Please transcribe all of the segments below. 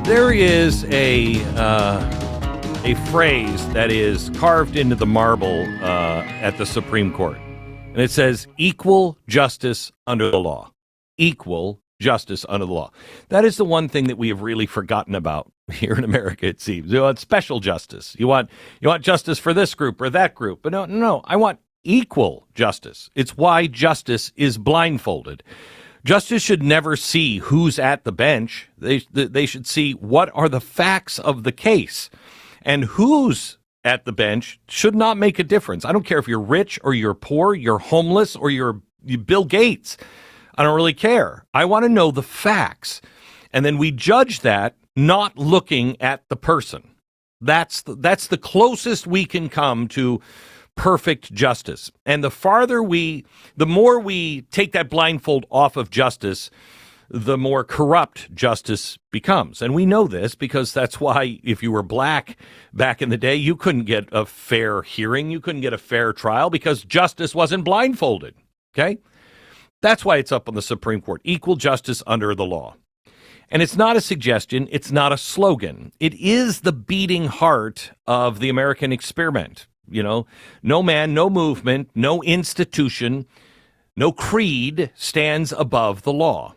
There is a phrase that is carved into the marble at the Supreme Court, and it says equal justice under the law. Equal justice under the law. That is the one thing that we have really forgotten about here in America, it seems. You want special justice. You want justice for this group or that group. But no, I want equal justice. It's why justice is blindfolded. Justice should never see who's at the bench. They should see what are the facts of the case. And who's at the bench should not make a difference. I don't care if you're rich or you're poor, you're homeless or you're Bill Gates. I don't really care. I want to know the facts. And then we judge that not looking at the person. That's the closest we can come to perfect justice. And the more we take that blindfold off of justice, the more corrupt justice becomes. And we know this because that's why if you were black back in the day, you couldn't get a fair hearing. You couldn't get a fair trial because justice wasn't blindfolded. Okay? That's why it's up on the Supreme Court. Equal justice under the law. And it's not a suggestion. It's not a slogan. It is the beating heart of the American experiment. You know, no man, no movement, no institution, no creed stands above the law.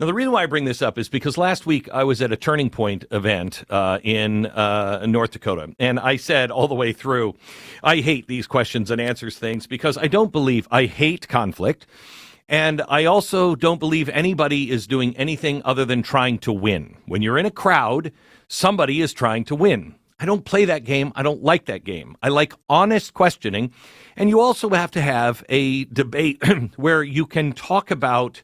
Now, the reason why I bring this up is because last week I was at a Turning Point event in North Dakota, and I said all the way through, I hate these questions and answers things because I hate conflict, and I also don't believe anybody is doing anything other than trying to win. When you're in a crowd, somebody is trying to win. I don't play that game. I don't like that game. I like honest questioning. And you also have to have a debate where you can talk about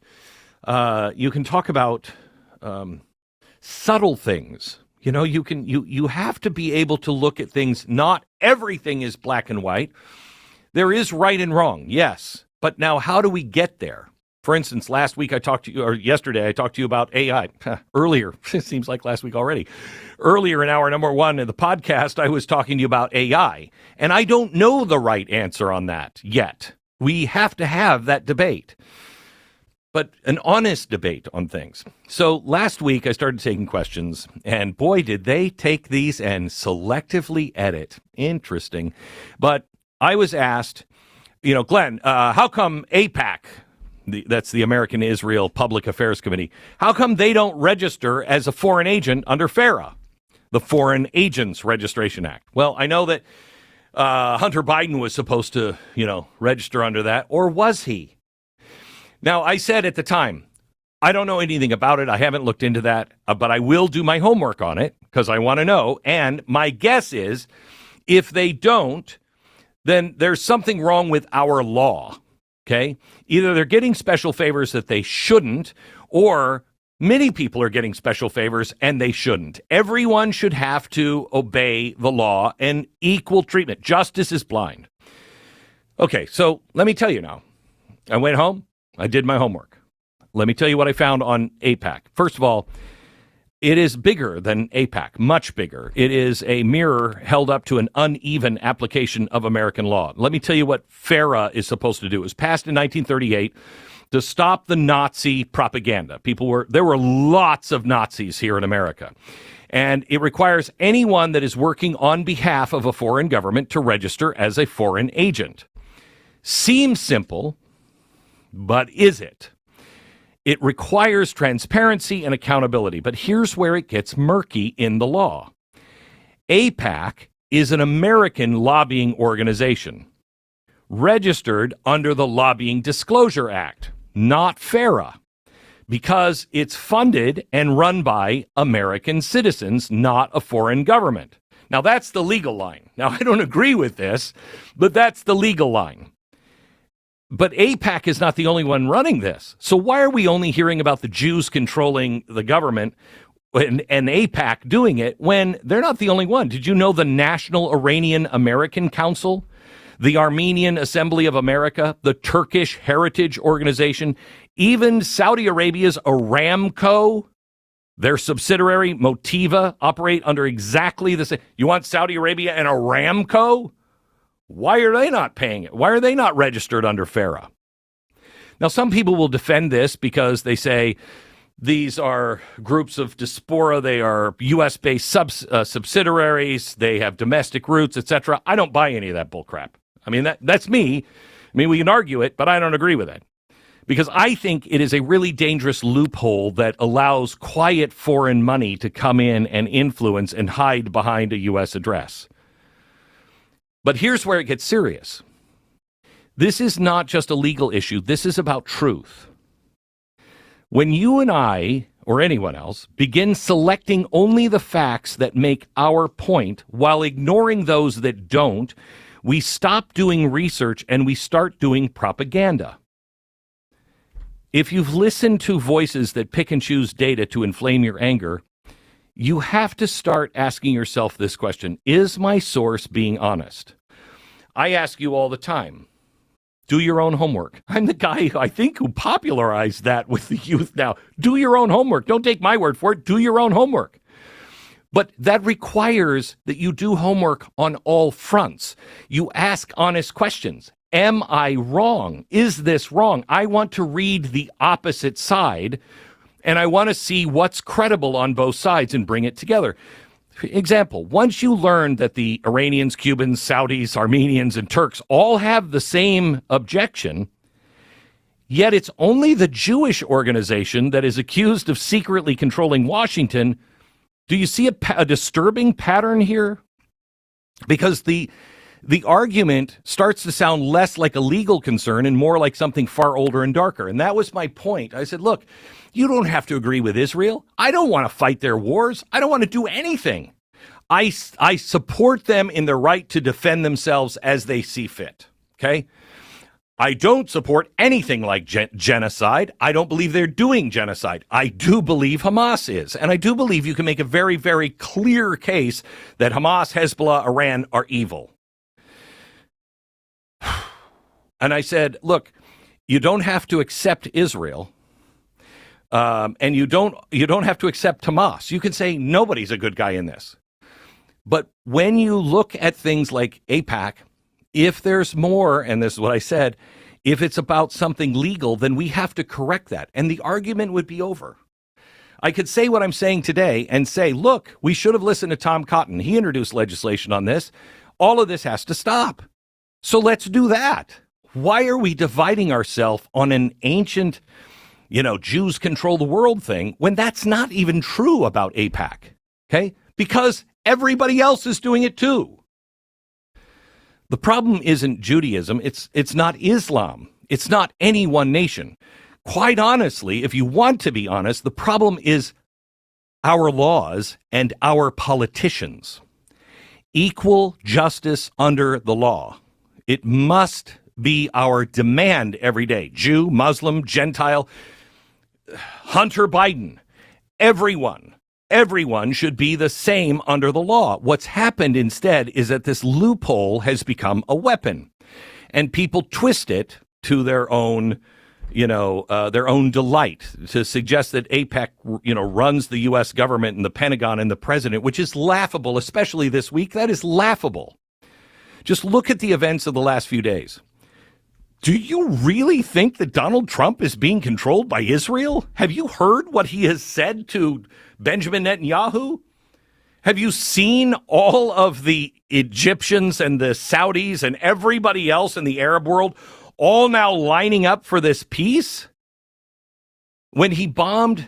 subtle things. You know, you have to be able to look at things. Not everything is black and white. There is right and wrong. Yes. But now how do we get there? For instance, yesterday I talked to you about AI. Earlier, it seems like last week already. Earlier in hour number 1 of the podcast, I was talking to you about AI. And I don't know the right answer on that yet. We have to have that debate. But an honest debate on things. So last week I started taking questions, and boy, did they take these and selectively edit. Interesting. But I was asked, Glenn, how come AIPAC, that's the American Israel Public Affairs Committee, how come they don't register as a foreign agent under FARA, the Foreign Agents Registration Act? Well, I know that Hunter Biden was supposed to, register under that, or was he? Now, I said at the time, I don't know anything about it. I haven't looked into that, but I will do my homework on it because I want to know. And my guess is if they don't, then there's something wrong with our law. Okay, either they're getting special favors that they shouldn't, or many people are getting special favors and they shouldn't. Everyone should have to obey the law and equal treatment. Justice is blind. Okay, so let me tell you now. I went home. I did my homework. Let me tell you what I found on AIPAC. First of all, it is bigger than AIPAC, much bigger. It is a mirror held up to an uneven application of American law. Let me tell you what FARA is supposed to do. It was passed in 1938 to stop the Nazi propaganda. There were lots of Nazis here in America. And it requires anyone that is working on behalf of a foreign government to register as a foreign agent. Seems simple, but is it? It requires transparency and accountability, but here's where it gets murky in the law. AIPAC is an American lobbying organization registered under the Lobbying Disclosure Act, not FARA, because it's funded and run by American citizens, not a foreign government. Now, that's the legal line. Now, I don't agree with this, but that's the legal line. But AIPAC is not the only one running this. So why are we only hearing about the Jews controlling the government and AIPAC doing it when they're not the only one? Did you know the National Iranian American Council, the Armenian Assembly of America, the Turkish Heritage Organization, even Saudi Arabia's Aramco, their subsidiary Motiva, operate under exactly the same? You want Saudi Arabia and Aramco? Why are they not paying it? Why are they not registered under FARA? Now, some people will defend this because they say These are groups of diaspora. They are U.S.-based subsidiaries. They have domestic roots, etc. I don't buy any of that bullcrap. I mean, that's me. I mean, we can argue it, but I don't agree with it. Because I think it is a really dangerous loophole that allows quiet foreign money to come in and influence and hide behind a U.S. address. But here's where it gets serious. This is not just a legal issue. This is about truth. When you and I, or anyone else, begin selecting only the facts that make our point while ignoring those that don't, we stop doing research and we start doing propaganda. If you've listened to voices that pick and choose data to inflame your anger, you have to start asking yourself this question: is my source being honest? I ask you all the time, do your own homework. I'm the guy, I think, who popularized that with the youth now. Do your own homework. Don't take my word for it. Do your own homework. But that requires that you do homework on all fronts. You ask honest questions. Am I wrong? Is this wrong? I want to read the opposite side, and I want to see what's credible on both sides and bring it together. For example, once you learn that the Iranians, Cubans, Saudis, Armenians, and Turks all have the same objection, yet it's only the Jewish organization that is accused of secretly controlling Washington, do you see a disturbing pattern here? Because the argument starts to sound less like a legal concern and more like something far older and darker. And that was my point. I said, look, you don't have to agree with Israel. I don't want to fight their wars. I don't want to do anything. I support them in their right to defend themselves as they see fit. Okay? I don't support anything like genocide. I don't believe they're doing genocide. I do believe Hamas is. And I do believe you can make a very, very clear case that Hamas, Hezbollah, Iran are evil. And I said, look, you don't have to accept Israel, and you don't have to accept Hamas. You can say nobody's a good guy in this. But when you look at things like AIPAC, if there's more, and this is what I said, if it's about something legal, then we have to correct that, and the argument would be over. I could say what I'm saying today and say, look, we should have listened to Tom Cotton. He introduced legislation on this. All of this has to stop. So let's do that. Why are we dividing ourselves on an ancient, Jews control the world thing when that's not even true about AIPAC? Okay? Because everybody else is doing it too. The problem isn't Judaism. It's not Islam. It's not any one nation. Quite honestly, if you want to be honest, the problem is our laws and our politicians. Equal justice under the law. It must be our demand every day. Jew, Muslim, Gentile, Hunter Biden, everyone should be the same under the law. What's happened instead is that this loophole has become a weapon, and people twist it to their own, their own delight, to suggest that AIPAC, runs the U.S. government and the Pentagon and the president, which is laughable, especially this week. That is laughable. Just look at the events of the last few days. Do you really think that Donald Trump is being controlled by Israel? Have you heard what he has said to Benjamin Netanyahu? Have you seen all of the Egyptians and the Saudis and everybody else in the Arab world all now lining up for this peace? When he bombed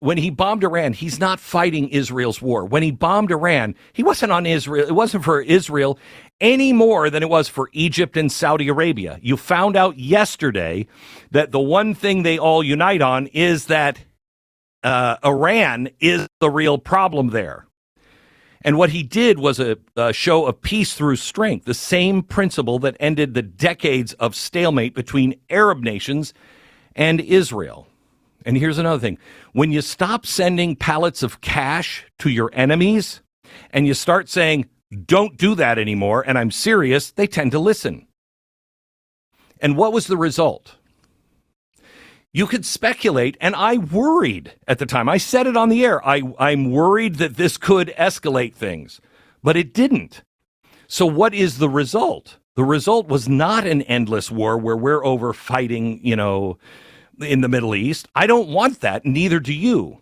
Iran, he's not fighting Israel's war. When he bombed Iran, he wasn't on Israel. It wasn't for Israel any more than it was for Egypt and Saudi Arabia. You found out yesterday that the one thing they all unite on is that Iran is the real problem there. And what he did was a show of peace through strength, the same principle that ended the decades of stalemate between Arab nations and Israel. And here's another thing. When you stop sending pallets of cash to your enemies and you start saying, don't do that anymore, and I'm serious, they tend to listen. And what was the result? You could speculate, and I worried at the time. I said it on the air. I'm worried that this could escalate things, but it didn't. So what is the result? The result was not an endless war where we're over fighting, in the Middle East. I don't want that. Neither do you.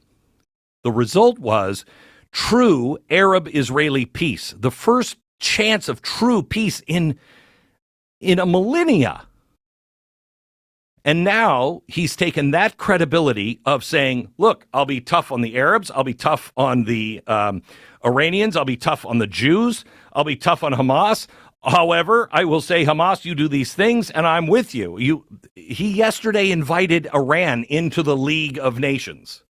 The result was true Arab-Israeli peace, the first chance of true peace in a millennia. And now he's taken that credibility of saying, look, I'll be tough on the Arabs. I'll be tough on the Iranians. I'll be tough on the Jews. I'll be tough on Hamas. However, I will say, Hamas, you do these things, and I'm with you. He yesterday invited Iran into the League of Nations.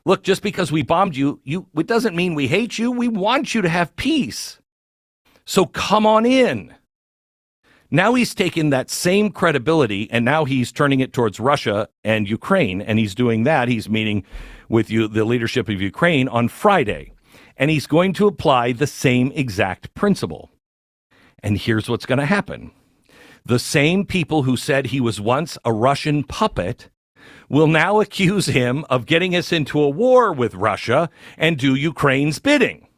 Look, just because we bombed you, it doesn't mean we hate you. We want you to have peace. So come on in. Now he's taken that same credibility, and now he's turning it towards Russia and Ukraine, and he's doing that. He's meeting with the leadership of Ukraine on Friday, and he's going to apply the same exact principle. And here's what's going to happen. The same people who said he was once a Russian puppet will now accuse him of getting us into a war with Russia and do Ukraine's bidding.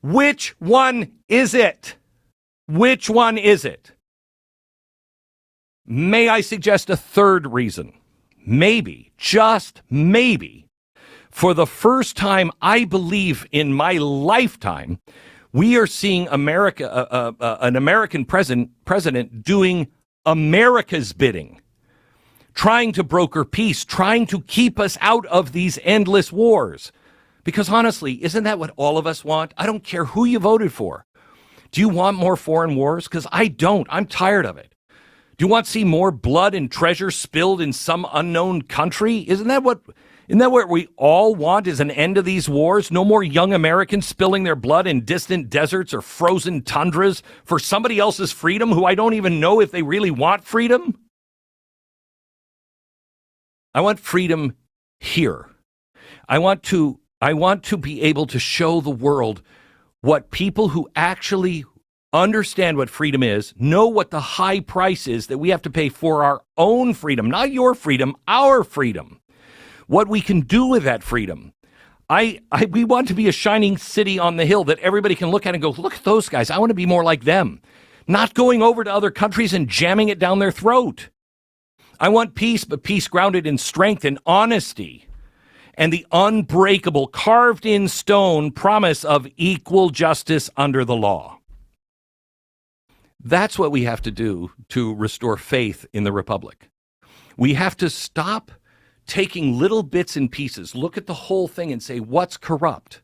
Which one is it? Which one is it? May I suggest a third reason? Maybe, just maybe, for the first time, I believe in my lifetime, we are seeing America, an American president doing America's bidding, trying to broker peace, trying to keep us out of these endless wars. Because honestly, isn't that what all of us want? I don't care who you voted for. Do you want more foreign wars? Because I don't. I'm tired of it. Do you want to see more blood and treasure spilled in some unknown country? Isn't that what we all want, is an end to these wars? No more young Americans spilling their blood in distant deserts or frozen tundras for somebody else's freedom who I don't even know if they really want freedom? I want freedom here. I want to be able to show the world what people who actually understand what freedom is, know what the high price is that we have to pay for our own freedom, not your freedom, our freedom. What we can do with that freedom. We want to be a shining city on the hill that everybody can look at and go, look at those guys. I want to be more like them. Not going over to other countries and jamming it down their throat. I want peace, but peace grounded in strength and honesty and the unbreakable, carved in stone promise of equal justice under the law. That's what we have to do to restore faith in the Republic. We have to stop taking little bits and pieces, look at the whole thing and say, what's corrupt?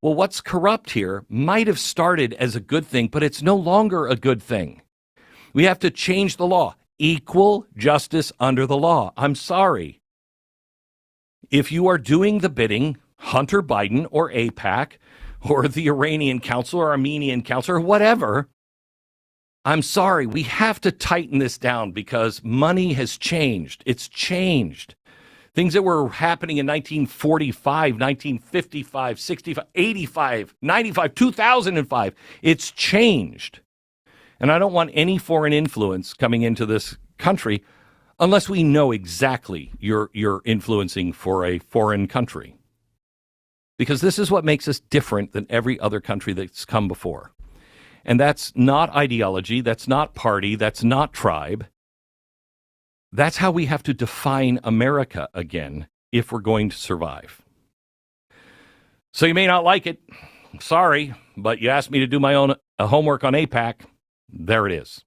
Well, what's corrupt here might have started as a good thing, but it's no longer a good thing. We have to change the law. Equal justice under the law. I'm sorry. If you are doing the bidding, Hunter Biden or AIPAC or the Iranian Council or Armenian Council or whatever, I'm sorry, we have to tighten this down because money has changed. It's changed. Things that were happening in 1945, 1955, 65, 85, 95, 2005, it's changed. And I don't want any foreign influence coming into this country unless we know exactly you're influencing for a foreign country. Because this is what makes us different than every other country that's come before. And that's not ideology, that's not party, that's not tribe. That's how we have to define America again if we're going to survive. So you may not like it. Sorry, but you asked me to do my own homework on AIPAC. There it is.